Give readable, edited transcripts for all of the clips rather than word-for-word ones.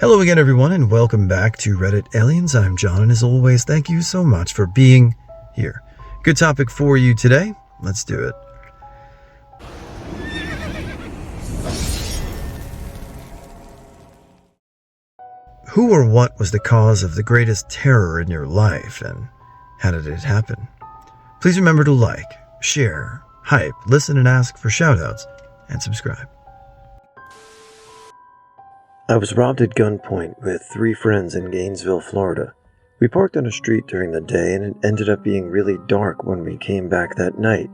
Hello again, everyone, and welcome back to Reddit Aliens. I'm John, and as always, thank you so much for being here. Good topic for you today. Let's do it. Who or what was the cause of the greatest terror in your life, and how did it happen? Please remember to like, share, hype, listen, and ask for shoutouts, and subscribe. I was robbed at gunpoint with 3 friends in Gainesville, Florida. We parked on a street during the day, and it ended up being really dark when we came back that night.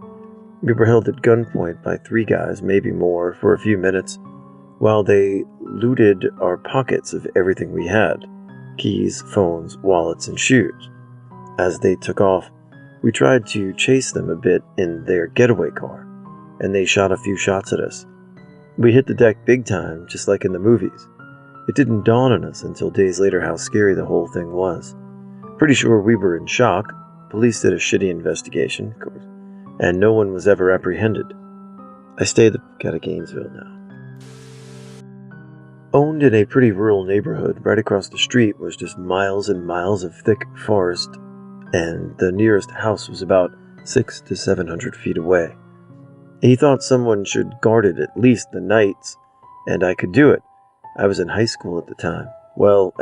We were held at gunpoint by 3 guys, maybe more, for a few minutes, while they looted our pockets of everything we had: keys, phones, wallets, and shoes. As they took off, we tried to chase them a bit in their getaway car, and they shot a few shots at us. We hit the deck big time, just like in the movies. It didn't dawn on us until days later how scary the whole thing was. Pretty sure we were in shock. Police did a shitty investigation, of course, and no one was ever apprehended. I stay the fuck out of Gainesville now. Owned in a pretty rural neighborhood, right across the street was just miles and miles of thick forest, and the nearest house was about 600 to 700 feet away. He thought someone should guard it at least the nights, and I could do it. I was in high school at the time. Well,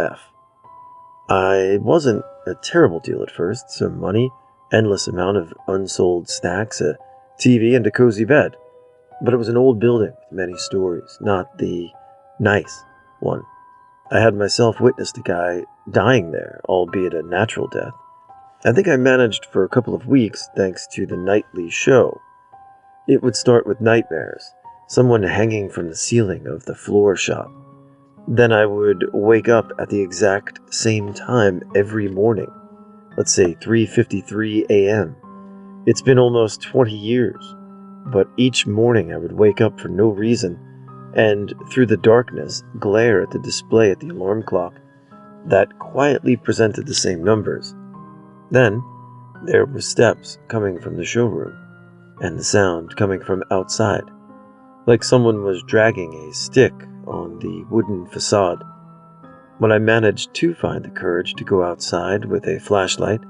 I wasn't a terrible deal at first. Some money, endless amount of unsold snacks, a TV, and a cozy bed. But it was an old building with many stories, not the nice one. I had myself witnessed a guy dying there, albeit a natural death. I think I managed for a couple of weeks thanks to the nightly show. It would start with nightmares, someone hanging from the ceiling of the floor shop. Then I would wake up at the exact same time every morning, let's say 3:53 a.m. It's been almost 20 years, but each morning I would wake up for no reason and, through the darkness, glare at the display at the alarm clock that quietly presented the same numbers. Then there were steps coming from the showroom, and the sound coming from outside, like someone was dragging a stick on the wooden facade. When I managed to find the courage to go outside with a flashlight,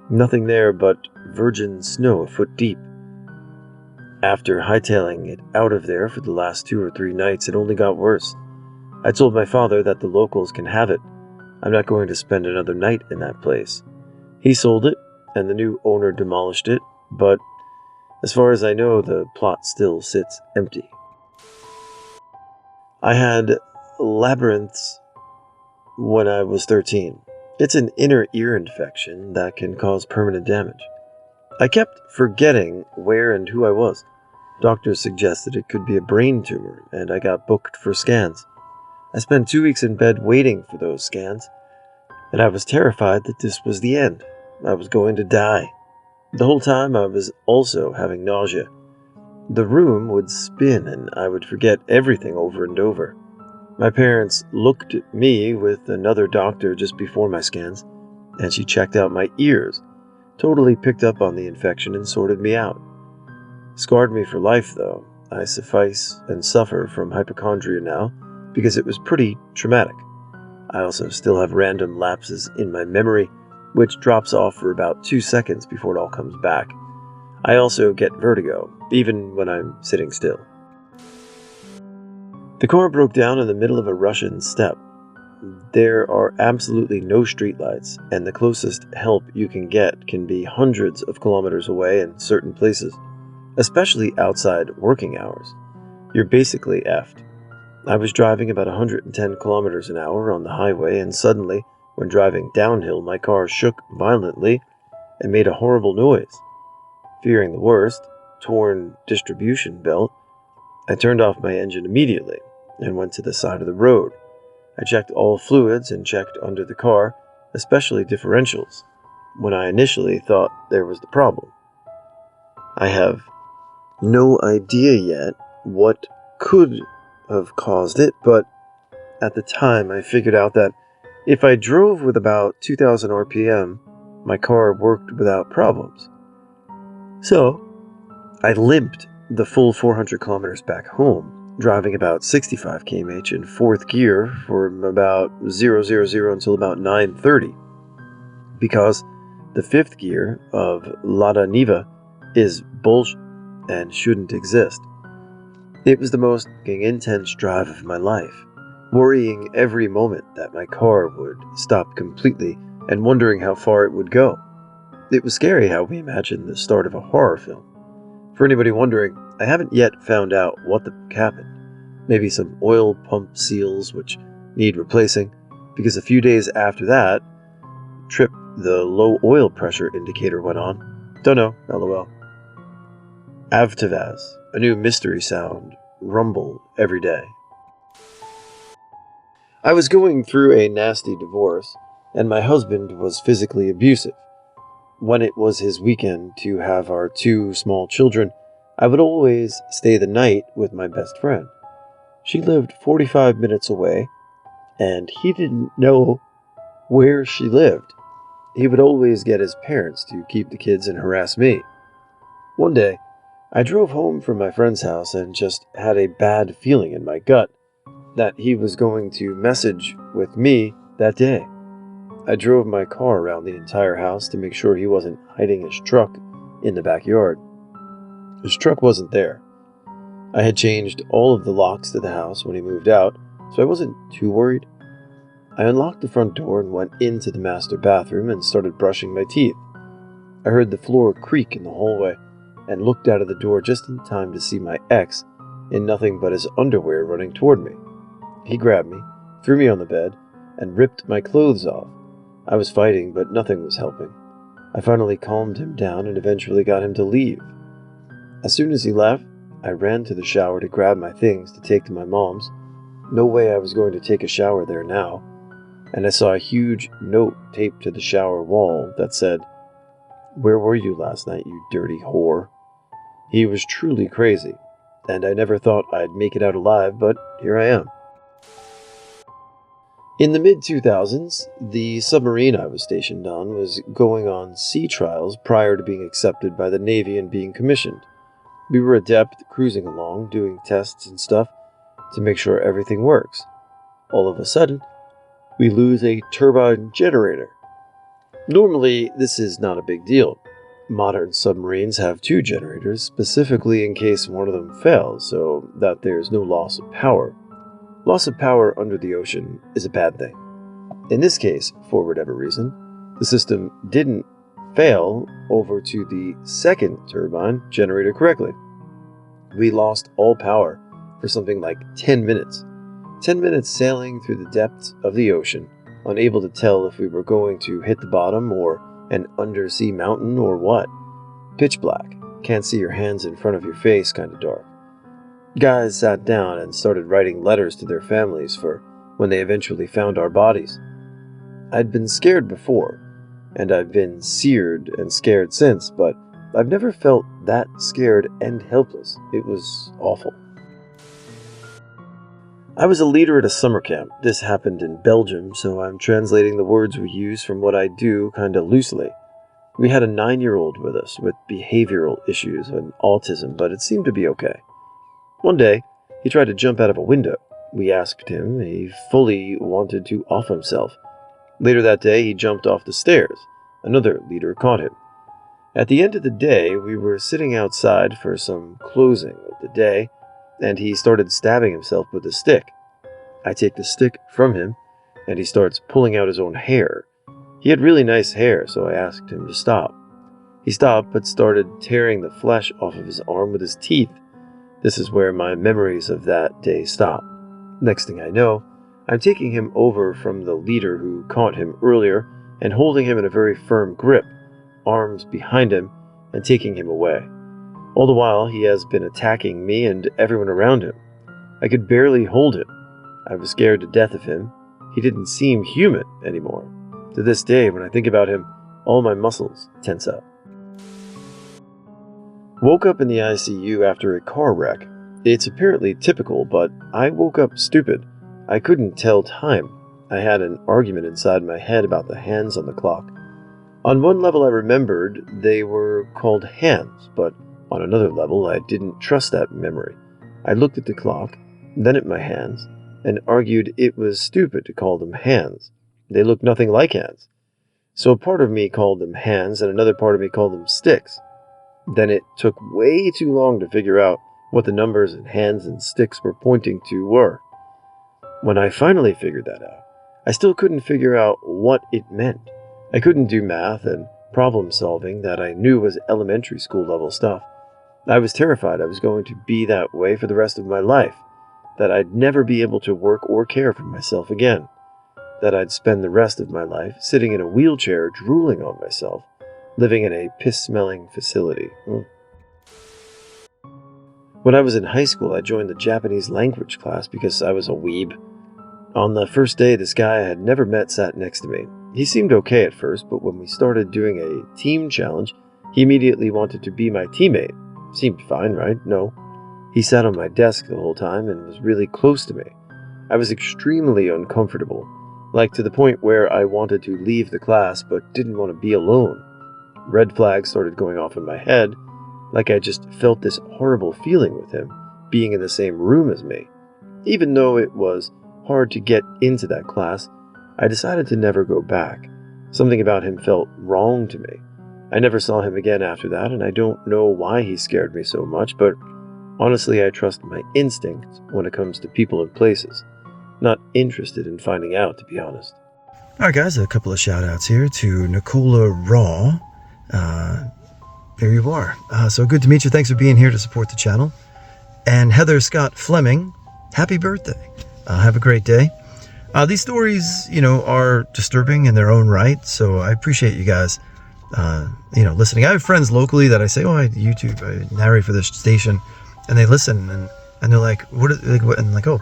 nothing there but virgin snow a foot deep. After hightailing it out of there for the last 2 or 3 nights, it only got worse. I told my father that the locals can have it. I'm not going to spend another night in that place. He sold it, and the new owner demolished it, but as far as I know, the plot still sits empty. I had labyrinths when I was 13. It's an inner ear infection that can cause permanent damage. I kept forgetting where and who I was. Doctors suggested it could be a brain tumor, and I got booked for scans. I spent 2 weeks in bed waiting for those scans, and I was terrified that this was the end. I was going to die. The whole time I was also having nausea. The room would spin, and I would forget everything over and over. My parents looked at me with another doctor just before my scans, and she checked out my ears, totally picked up on the infection and sorted me out. Scarred me for life, though. I suffice and suffer from hypochondria now, because it was pretty traumatic. I also still have random lapses in my memory, which drops off for about 2 seconds before it all comes back. I also get vertigo, even when I'm sitting still. The car broke down in the middle of a Russian steppe. There are absolutely no streetlights, and the closest help you can get can be hundreds of kilometers away in certain places, especially outside working hours. You're basically effed. I was driving about 110 kilometers an hour on the highway, and suddenly, when driving downhill, my car shook violently and made a horrible noise. Fearing the worst, torn distribution belt, I turned off my engine immediately and went to the side of the road. I checked all fluids and checked under the car, especially differentials, when I initially thought there was the problem. I have no idea yet what could have caused it, but at the time I figured out that if I drove with about 2,000 RPM, my car worked without problems. So, I limped the full 400 kilometers back home, driving about 65 km/h in fourth gear from about 000 until about 930, because the fifth gear of Lada Niva is bullshit and shouldn't exist. It was the most intense drive of my life, worrying every moment that my car would stop completely and wondering how far it would go. It was scary how we imagined the start of a horror film. For anybody wondering, I haven't yet found out what the fuck happened. Maybe some oil pump seals which need replacing, because a few days after that trip the low oil pressure indicator went on. Don't know, lol. Avtavaz, a new mystery sound, rumble every day. I was going through a nasty divorce, and my husband was physically abusive. When it was his weekend to have our two small children, I would always stay the night with my best friend. She lived 45 minutes away, and he didn't know where she lived. He would always get his parents to keep the kids and harass me. One day, I drove home from my friend's house and just had a bad feeling in my gut that he was going to message with me that day. I drove my car around the entire house to make sure he wasn't hiding his truck in the backyard. His truck wasn't there. I had changed all of the locks to the house when he moved out, so I wasn't too worried. I unlocked the front door and went into the master bathroom and started brushing my teeth. I heard the floor creak in the hallway and looked out of the door just in time to see my ex in nothing but his underwear running toward me. He grabbed me, threw me on the bed, and ripped my clothes off. I was fighting, but nothing was helping. I finally calmed him down and eventually got him to leave. As soon as he left, I ran to the shower to grab my things to take to my mom's. No way I was going to take a shower there now. And I saw a huge note taped to the shower wall that said, "Where were you last night, you dirty whore?" He was truly crazy, and I never thought I'd make it out alive, but here I am. In the mid-2000s, the submarine I was stationed on was going on sea trials prior to being accepted by the Navy and being commissioned. We were adept cruising along, doing tests and stuff to make sure everything works. All of a sudden, we lose a turbine generator. Normally, this is not a big deal. Modern submarines have two generators, specifically in case one of them fails, so that there's no loss of power. Loss of power under the ocean is a bad thing. In this case, for whatever reason, the system didn't fail over to the second turbine generator correctly. We lost all power for something like 10 minutes. 10 minutes sailing through the depths of the ocean, unable to tell if we were going to hit the bottom or an undersea mountain or what. Pitch black, can't see your hands in front of your face kind of dark. Guys sat down and started writing letters to their families for when they eventually found our bodies. I'd been scared before, and I've been seared and scared since, but I've never felt that scared and helpless. It was awful. I was a leader at a summer camp. This happened in Belgium, so I'm translating the words we use from what I do kinda loosely. We had a 9-year-old with us with behavioral issues and autism, but it seemed to be okay. One day, he tried to jump out of a window. We asked him. He fully wanted to off himself. Later that day, he jumped off the stairs. Another leader caught him. At the end of the day, we were sitting outside for some closing of the day, and he started stabbing himself with a stick. I take the stick from him, and he starts pulling out his own hair. He had really nice hair, so I asked him to stop. He stopped, but started tearing the flesh off of his arm with his teeth. This is where my memories of that day stop. Next thing I know, I'm taking him over from the leader who caught him earlier and holding him in a very firm grip, arms behind him, and taking him away. All the while, he has been attacking me and everyone around him. I could barely hold him. I was scared to death of him. He didn't seem human anymore. To this day, when I think about him, all my muscles tense up. Woke up in the ICU after a car wreck. It's apparently typical, but I woke up stupid. I couldn't tell time. I had an argument inside my head about the hands on the clock. On one level I remembered they were called hands, but on another level I didn't trust that memory. I looked at the clock, then at my hands, and argued it was stupid to call them hands. They looked nothing like hands. So a part of me called them hands and another part of me called them sticks. Then it took way too long to figure out what the numbers and hands and sticks were pointing to were. When I finally figured that out, I still couldn't figure out what it meant. I couldn't do math and problem solving that I knew was elementary school level stuff. I was terrified I was going to be that way for the rest of my life, that I'd never be able to work or care for myself again, that I'd spend the rest of my life sitting in a wheelchair drooling on myself, living in a piss-smelling facility. When I was in high school, I joined the Japanese language class because I was a weeb. On the first day, this guy I had never met sat next to me. He seemed okay at first, but when we started doing a team challenge, he immediately wanted to be my teammate. Seemed fine, right? No. He sat on my desk the whole time and was really close to me. I was extremely uncomfortable, like to the point where I wanted to leave the class but didn't want to be alone. Red flags started going off in my head, like I just felt this horrible feeling with him, being in the same room as me. Even though it was hard to get into that class, I decided to never go back. Something about him felt wrong to me. I never saw him again after that, and I don't know why he scared me so much, but honestly, I trust my instincts when it comes to people and places. Not interested in finding out, to be honest. Alright guys, a couple of shout outs here to Nicola Raw. There you are. So good to meet you. Thanks for being here to support the channel. And Heather Scott Fleming, happy birthday. Have a great day. These stories, are disturbing in their own right, so I appreciate you guys, listening. I have friends locally that I say, I narrate for this station, and they listen, and they're like,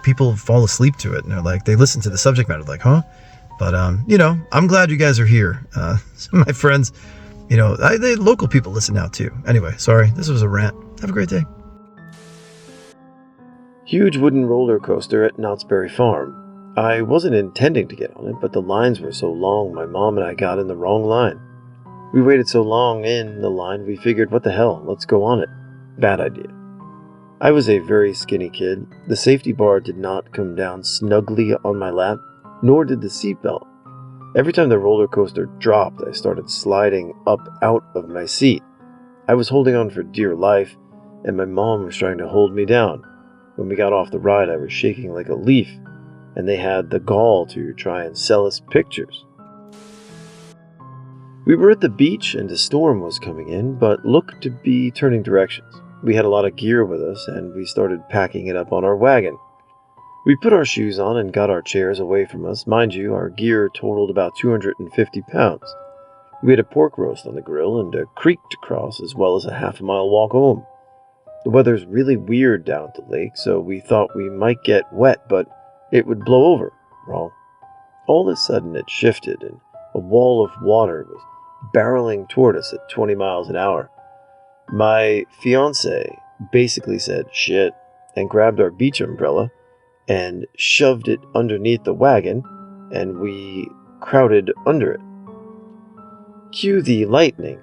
people fall asleep to it, and they're like, they listen to the subject matter, like, huh? But, I'm glad you guys are here. Some of my friends, the local people listen now too. Anyway, sorry, this was a rant. Have a great day. Huge wooden roller coaster at Knott's Berry Farm. I wasn't intending to get on it, but the lines were so long, my mom and I got in the wrong line. We waited so long in the line, we figured, what the hell, let's go on it. Bad idea. I was a very skinny kid. The safety bar did not come down snugly on my lap, nor did the seatbelt. Every time the roller coaster dropped, I started sliding up out of my seat. I was holding on for dear life, and my mom was trying to hold me down. When we got off the ride, I was shaking like a leaf, and they had the gall to try and sell us pictures. We were at the beach and a storm was coming in, but looked to be turning directions. We had a lot of gear with us, and we started packing it up on our wagon. We put our shoes on and got our chairs away from us. Mind you, our gear totaled about 250 pounds. We had a pork roast on the grill and a creek to cross, as well as a half-a-mile walk home. The weather's really weird down at the lake, so we thought we might get wet, but it would blow over. Wrong. All of a sudden it shifted, and a wall of water was barreling toward us at 20 miles an hour. My fiancé basically said, shit, and grabbed our beach umbrella and shoved it underneath the wagon, and we crowded under it. Cue the lightning.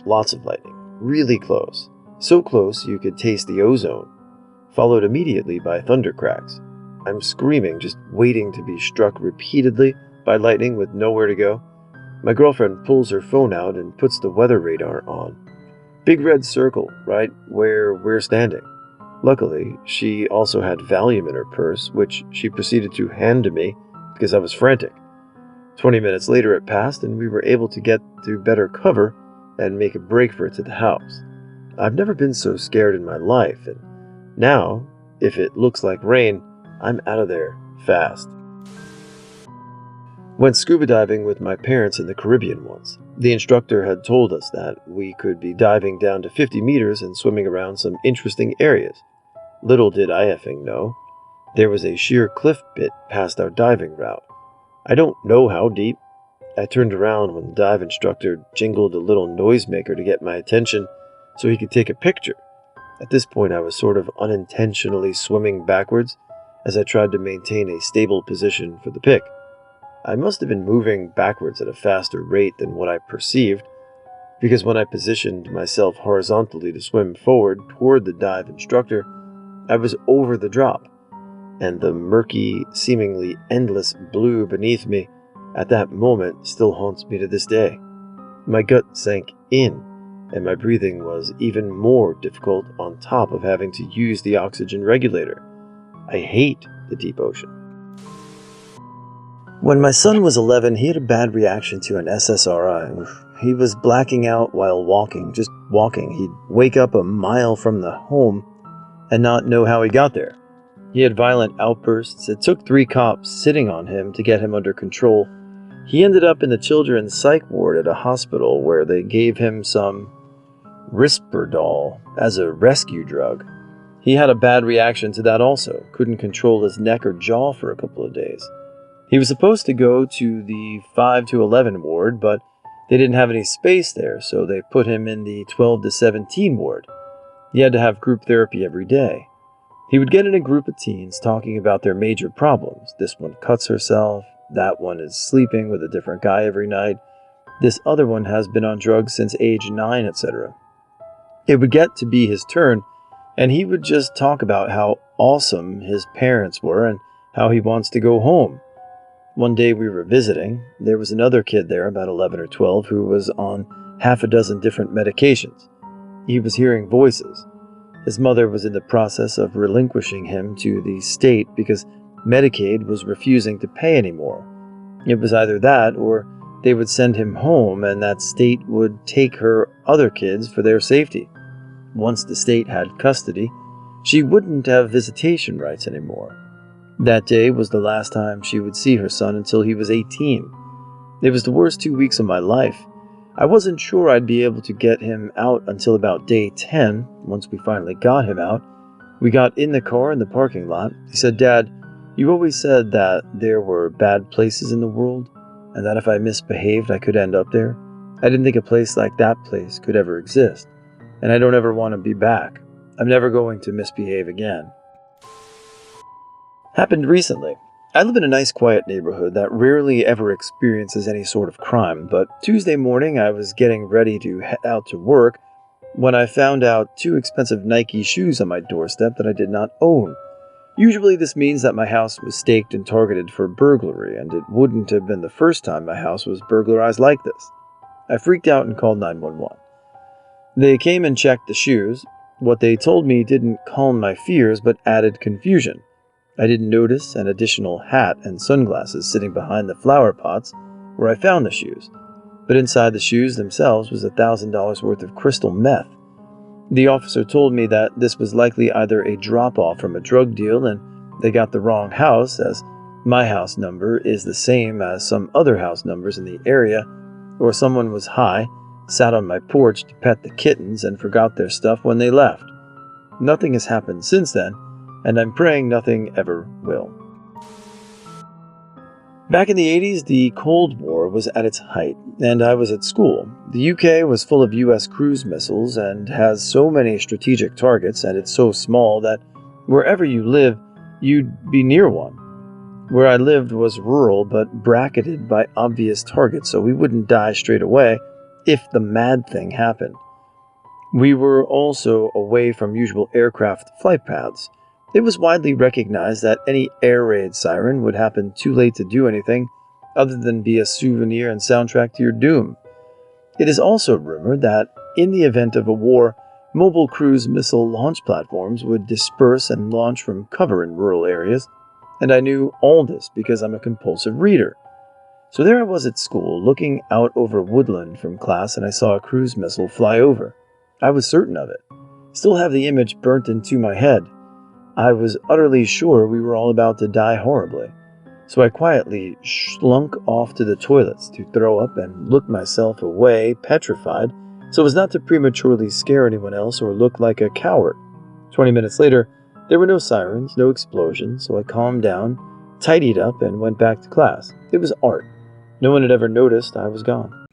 Lots of lightning. Really close. So close you could taste the ozone. Followed immediately by thunder cracks. I'm screaming, just waiting to be struck repeatedly by lightning with nowhere to go. My girlfriend pulls her phone out and puts the weather radar on. Big red circle right where we're standing. Luckily, she also had Valium in her purse, which she proceeded to hand to me because I was frantic. 20 minutes later it passed, and we were able to get to better cover and make a break for it to the house. I've never been so scared in my life, and now, if it looks like rain, I'm out of there fast. Went scuba diving with my parents in the Caribbean once. The instructor had told us that we could be diving down to 50 meters and swimming around some interesting areas. Little did I effing know, there was a sheer cliff bit past our diving route. I don't know how deep. I turned around when the dive instructor jingled a little noisemaker to get my attention so he could take a picture. At this point I was sort of unintentionally swimming backwards as I tried to maintain a stable position for the pic. I must have been moving backwards at a faster rate than what I perceived, because when I positioned myself horizontally to swim forward toward the dive instructor, I was over the drop. and the murky, seemingly endless blue beneath me at that moment still haunts me to this day. My gut sank in, and my breathing was even more difficult on top of having to use the oxygen regulator. I hate the deep ocean. When my son was 11, he had a bad reaction to an SSRI. He was blacking out while walking, just walking. He'd wake up a mile from the home and not know how he got there. He had violent outbursts. It took 3 cops sitting on him to get him under control. He ended up in the children's psych ward at a hospital where they gave him some Risperdal as a rescue drug. He had a bad reaction to that also, couldn't control his neck or jaw for a couple of days. He was supposed to go to the 5 to 11 ward, but they didn't have any space there, so they put him in the 12 to 17 ward. He had to have group therapy every day. He would get in a group of teens talking about their major problems. This one cuts herself, that one is sleeping with a different guy every night, this other one has been on drugs since age 9, etc. It would get to be his turn, and he would just talk about how awesome his parents were and how he wants to go home. One day we were visiting. There was another kid there, about 11 or 12, who was on half a dozen different medications. He was hearing voices. His mother was in the process of relinquishing him to the state because Medicaid was refusing to pay anymore. It was either that or they would send him home and that state would take her other kids for their safety. Once the state had custody, she wouldn't have visitation rights anymore. That day was the last time she would see her son until he was 18. It was the worst 2 weeks of my life. I wasn't sure I'd be able to get him out until about day 10. Once we finally got him out, we got in the car in the parking lot. He said, "Dad, you always said that there were bad places in the world, and that if I misbehaved, I could end up there. I didn't think a place like that place could ever exist, and I don't ever want to be back. I'm never going to misbehave again." Happened recently. I live in a nice quiet neighborhood that rarely ever experiences any sort of crime, but Tuesday morning I was getting ready to head out to work when I found out 2 expensive Nike shoes on my doorstep that I did not own. Usually this means that my house was staked and targeted for burglary, and it wouldn't have been the first time my house was burglarized like this. I freaked out and called 911. They came and checked the shoes. What they told me didn't calm my fears, but added confusion. I didn't notice an additional hat and sunglasses sitting behind the flower pots where I found the shoes, but inside the shoes themselves was $1,000 worth of crystal meth. The officer told me that this was likely either a drop-off from a drug deal and they got the wrong house, as my house number is the same as some other house numbers in the area, or someone was high, sat on my porch to pet the kittens and forgot their stuff when they left. Nothing has happened since then, and I'm praying nothing ever will. Back in the 80s, the Cold War was at its height, and I was at school. The UK was full of US cruise missiles and has so many strategic targets, and it's so small that wherever you live, you'd be near one. Where I lived was rural, but bracketed by obvious targets, so we wouldn't die straight away if the mad thing happened. We were also away from usual aircraft flight paths. It was widely recognized that any air raid siren would happen too late to do anything other than be a souvenir and soundtrack to your doom. It is also rumored that, in the event of a war, mobile cruise missile launch platforms would disperse and launch from cover in rural areas, and I knew all this because I'm a compulsive reader. So there I was at school, looking out over woodland from class, and I saw a cruise missile fly over. I was certain of it. Still have the image burnt into my head. I was utterly sure we were all about to die horribly, so I quietly slunk off to the toilets to throw up and look myself away, petrified, so as not to prematurely scare anyone else or look like a coward. 20 minutes later, there were no sirens, no explosions, so I calmed down, tidied up, and went back to class. It was art. No one had ever noticed I was gone.